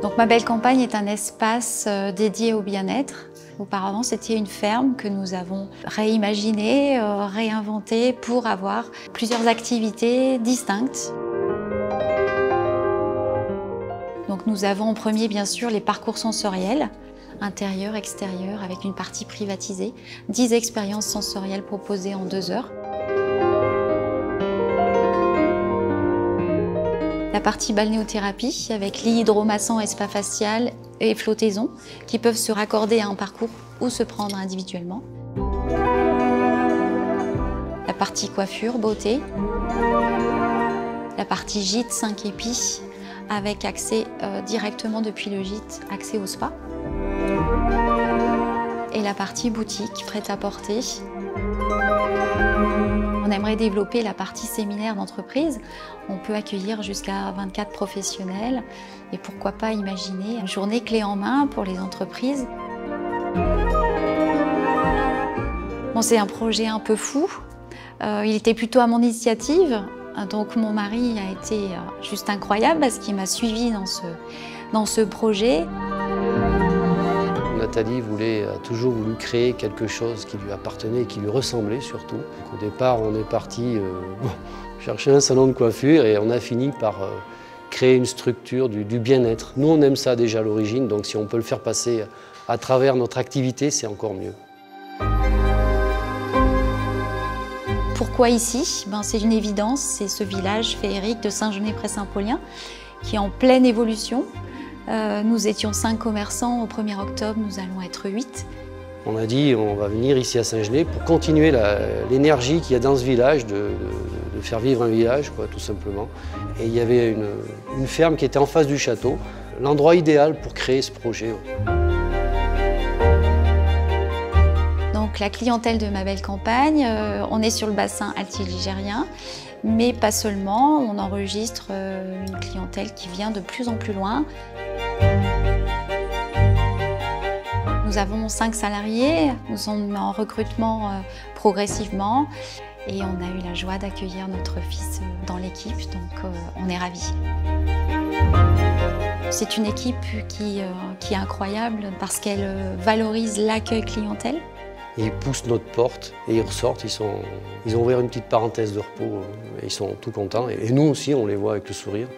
Donc Ma Belle Campagne est un espace dédié au bien-être. Auparavant, c'était une ferme que nous avons réimaginée, réinventée pour avoir plusieurs activités distinctes. Donc nous avons en premier, bien sûr, les parcours sensoriels, intérieur, extérieur, avec une partie privatisée, 10 expériences sensorielles proposées en 2 heures. La partie balnéothérapie avec lit hydromassant et spa facial et flottaison qui peuvent se raccorder à un parcours ou se prendre individuellement. La partie coiffure, beauté. La partie gîte 5 épis avec accès directement depuis le gîte, accès au spa. Et la partie boutique, prêt-à-porter. On aimerait développer la partie séminaire d'entreprise. On peut accueillir jusqu'à 24 professionnels et pourquoi pas imaginer une journée clé en main pour les entreprises. Bon, c'est un projet un peu fou. Il était plutôt à mon initiative. Donc mon mari a été juste incroyable parce qu'il m'a suivi dans ce projet. Nathalie a toujours voulu créer quelque chose qui lui appartenait et qui lui ressemblait surtout. Au départ, on est parti chercher un salon de coiffure et on a fini par créer une structure du bien-être. Nous, on aime ça déjà à l'origine, donc si on peut le faire passer à travers notre activité, c'est encore mieux. Pourquoi ici? C'est une évidence, c'est ce village féerique de Saint-Genès-près-Saint-Paulien qui est en pleine évolution. Nous étions 5 commerçants, au 1er octobre nous allons être 8. On a dit on va venir ici à Saint-Genès pour continuer l'énergie qu'il y a dans ce village, de faire vivre un village tout simplement. Et il y avait une ferme qui était en face du château, l'endroit idéal pour créer ce projet. Donc la clientèle de Ma Belle Campagne, on est sur le bassin altiligérien, mais pas seulement, on enregistre une clientèle qui vient de plus en plus loin. Nous avons 5 salariés, nous sommes en recrutement progressivement et on a eu la joie d'accueillir notre fils dans l'équipe, donc on est ravis. C'est une équipe qui est incroyable parce qu'elle valorise l'accueil clientèle. Ils poussent notre porte et ils ressortent, ils ont ouvert une petite parenthèse de repos et ils sont tout contents. Et nous aussi, on les voit avec le sourire.